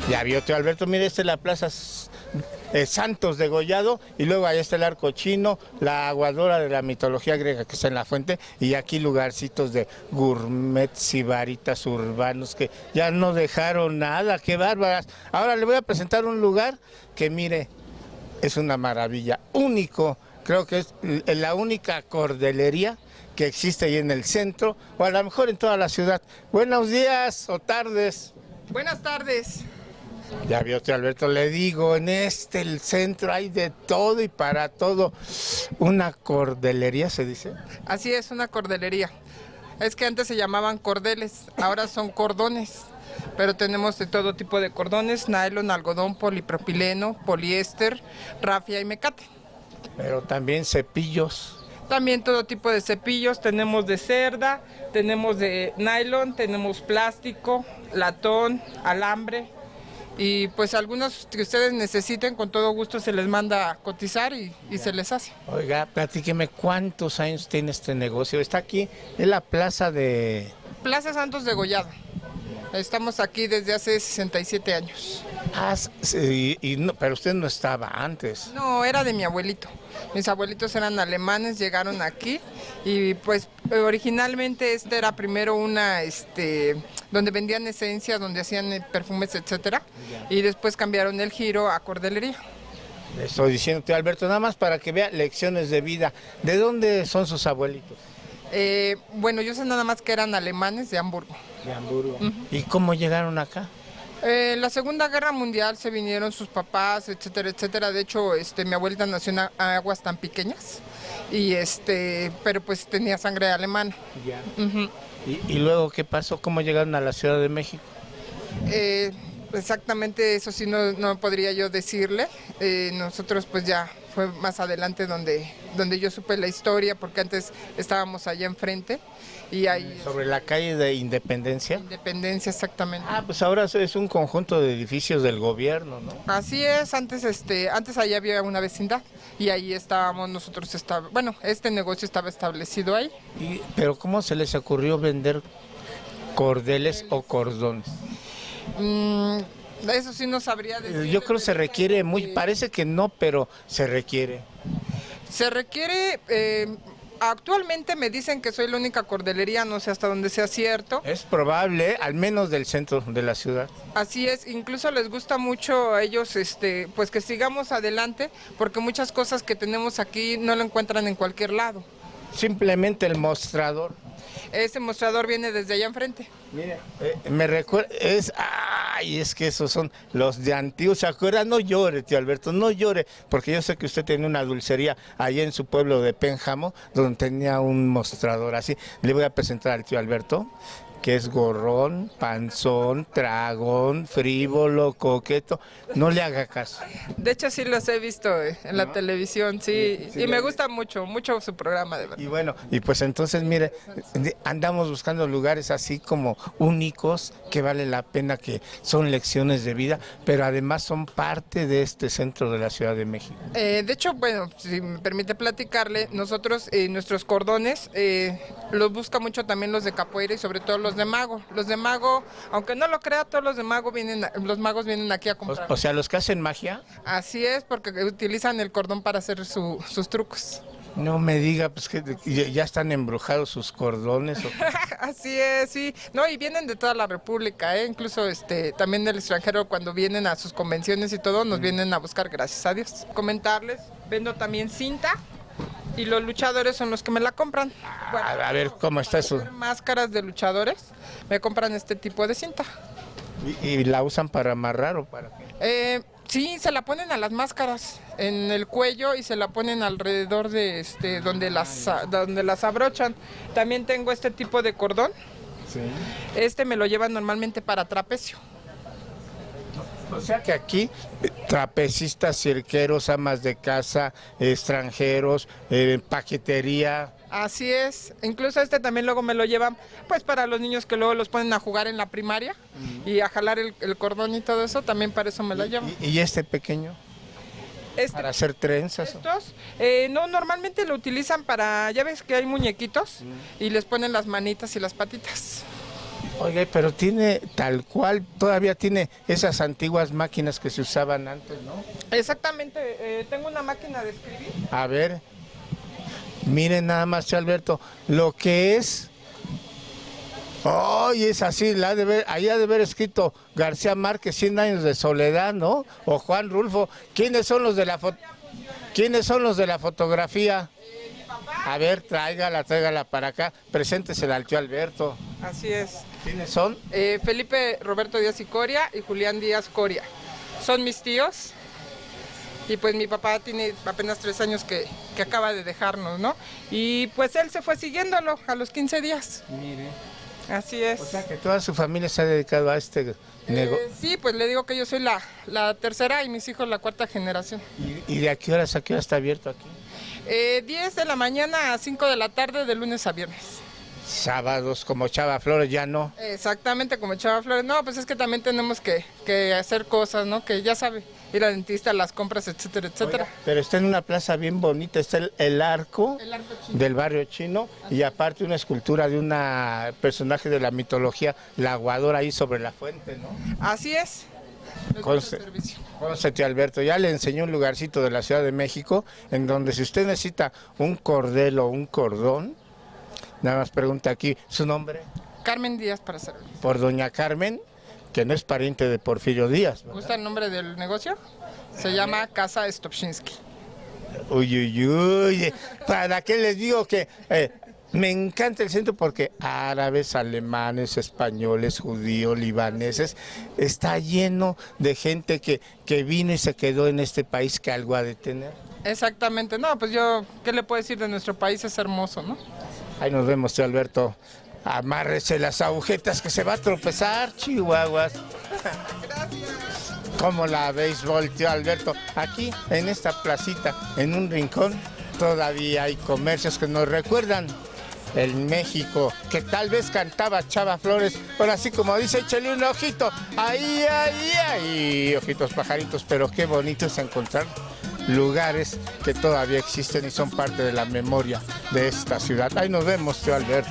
Ya vio, tío Alberto, mire, esta es la Plaza Santos de Gollado, y luego ahí está el Arco Chino, la aguadora de la mitología griega que está en la fuente, y aquí lugarcitos de gourmet, sibaritas urbanos que ya no dejaron nada, qué bárbaras. Ahora le voy a presentar un lugar que, mire, es una maravilla, único, creo que es la única cordelería que existe ahí en el centro, o a lo mejor en toda la ciudad. Buenos días o tardes. Buenas tardes. Ya vio, tío Alberto, le digo, en el centro hay de todo y para todo. Una cordelería, ¿se dice? Así es, una cordelería. Es que antes se llamaban cordeles, ahora son cordones. Pero tenemos de todo tipo de cordones: nylon, algodón, polipropileno, poliéster, rafia y mecate. Pero también cepillos. También todo tipo de cepillos, tenemos de cerda, tenemos de nylon, tenemos plástico, latón, alambre. Y pues algunos que ustedes necesiten, con todo gusto se les manda a cotizar y se les hace. Oiga, platíqueme, ¿cuántos años tiene este negocio? Está aquí en la plaza de... Plaza Santos de Gollado. Estamos aquí desde hace 67 años. Ah, sí, no, pero usted no estaba antes. No, era de mi abuelito. Mis abuelitos eran alemanes, llegaron aquí y pues originalmente era primero una, donde vendían esencias, donde hacían perfumes, etcétera, y después cambiaron el giro a cordelería. Le estoy diciendo, tío Alberto, nada más para que vea lecciones de vida. ¿De dónde son sus abuelitos? Bueno, yo sé nada más que eran alemanes de Hamburgo. De Hamburgo. ¿Y cómo llegaron acá? La Segunda Guerra Mundial se vinieron sus papás, etcétera, etcétera. De hecho, mi abuelita nació en aguas tan pequeñas y pero pues tenía sangre alemana. Ya. ¿Y luego qué pasó? ¿Cómo llegaron a la Ciudad de México? Exactamente, eso sí no podría yo decirle. Nosotros pues ya fue más adelante donde yo supe la historia, porque antes estábamos allá enfrente y ahí... ¿Sobre la calle de Independencia? Independencia, exactamente. Ah, pues ahora es un conjunto de edificios del gobierno, ¿no? Así es, antes allá había una vecindad y ahí estábamos nosotros, bueno, este negocio estaba establecido ahí. ¿Pero cómo se les ocurrió vender cordeles o cordones? Eso sí no sabría decir. Yo creo que se requiere parece que no, pero se requiere. Se requiere, actualmente me dicen que soy la única cordelería, no sé hasta dónde sea cierto. Es probable, al menos del centro de la ciudad. Así es, incluso les gusta mucho a ellos, pues que sigamos adelante, porque muchas cosas que tenemos aquí no lo encuentran en cualquier lado. Simplemente el mostrador. Ese mostrador viene desde allá enfrente. Mire, me recuerda, es que esos son los de antiguos, ¿se acuerdan? No llore, tío Alberto, no llore, porque yo sé que usted tiene una dulcería allá en su pueblo de Pénjamo, donde tenía un mostrador así. Le voy a presentar al tío Alberto, que es gorrón, panzón, tragón, frívolo, coqueto. No le haga caso. De hecho sí los he visto en la televisión, sí, y me gusta mucho su programa, de verdad. Y bueno, y pues entonces mire, andamos buscando lugares así como únicos, que vale la pena, que son lecciones de vida, pero además son parte de este centro de la Ciudad de México. De hecho, bueno, si me permite platicarle, nosotros nuestros cordones los busca mucho también los de capoeira y sobre todo los de mago. Los de mago, aunque no lo crea, todos los de mago los magos vienen aquí a comprar. O sea, los que hacen magia. Así es, porque utilizan el cordón para hacer sus trucos. No me diga, pues que ya están embrujados sus cordones. Así es, sí. No, y vienen de toda la República, incluso también del extranjero, cuando vienen a sus convenciones y todo, nos vienen a buscar, gracias a Dios. Comentarles, vendo también cinta. Y los luchadores son los que me la compran. Bueno, a ver, ¿cómo está eso? Máscaras de luchadores, me compran este tipo de cinta. ¿Y la usan para amarrar o para qué? Sí, se la ponen a las máscaras en el cuello y se la ponen alrededor de donde las abrochan. También tengo este tipo de cordón. Sí. Me lo llevan normalmente para trapecio. O sea que aquí trapecistas, cirqueros, amas de casa, extranjeros, paquetería. Así es, incluso también luego me lo llevan pues para los niños que luego los ponen a jugar en la primaria y a jalar el cordón y todo eso, también para eso me lo llevan. ¿Y este pequeño? ¿Para hacer trenzas? Estos, no, normalmente lo utilizan para, ya ves que hay muñequitos y les ponen las manitas y las patitas. Oye, pero tiene tal cual, todavía tiene esas antiguas máquinas que se usaban antes, ¿no? Exactamente, tengo una máquina de escribir. A ver, miren nada más, tío Alberto, lo que es... ¡Ay, es así! Ahí ha de haber escrito García Márquez, 100 años de soledad, ¿no? O Juan Rulfo. ¿Quiénes son los de la fotografía? Mi papá. A ver, tráigala para acá. Preséntesela al tío Alberto. Así es. ¿Quiénes son? Felipe Roberto Díaz y Coria y Julián Díaz Coria. Son mis tíos. Y pues mi papá tiene apenas 3 años que acaba de dejarnos, ¿no? Y pues él se fue siguiéndolo a los 15 días. Mire. Así es. O sea que toda su familia se ha dedicado a este negocio. Sí, pues le digo que yo soy la tercera y mis hijos la cuarta generación. ¿Y de a qué horas está abierto aquí? 10 de la mañana a 5 de la tarde de lunes a viernes. Sábados como Chava Flores ya no. Exactamente, como Chava Flores. No, pues es que también tenemos que hacer cosas, ¿no? Que ya sabe, ir al dentista, las compras, etcétera, etcétera. Oiga, pero está en una plaza bien bonita, está el arco Chino. del barrio chino y aparte una escultura de una personaje de la mitología, la aguadora ahí sobre la fuente, ¿no? Así es. Conste, tío Alberto, ya le enseñó un lugarcito de la Ciudad de México en donde si usted necesita un cordel o un cordón, nada más pregunta aquí su nombre. Carmen Díaz para servir. Por doña Carmen, que no es pariente de Porfirio Díaz, ¿verdad? ¿Gusta el nombre del negocio? Se llama Casa Stopchinski. Uy, ¿para qué les digo que me encanta el centro? Porque árabes, alemanes, españoles, judíos, libaneses, está lleno de gente que vino y se quedó en este país, que algo ha de tener. Exactamente, no, pues yo, ¿qué le puedo decir de nuestro país? Es hermoso, ¿no? Ahí nos vemos, tío Alberto. Amárrese las agujetas que se va a tropezar, chihuahuas. Gracias. Como la béisbol, tío Alberto. Aquí, en esta placita, en un rincón, todavía hay comercios que nos recuerdan el México, que tal vez cantaba Chava Flores, pero así como dice, échale un ojito, ahí, ojitos pajaritos, pero qué bonito es encontrar lugares que todavía existen y son parte de la memoria de esta ciudad. Ahí nos vemos, tío Alberto.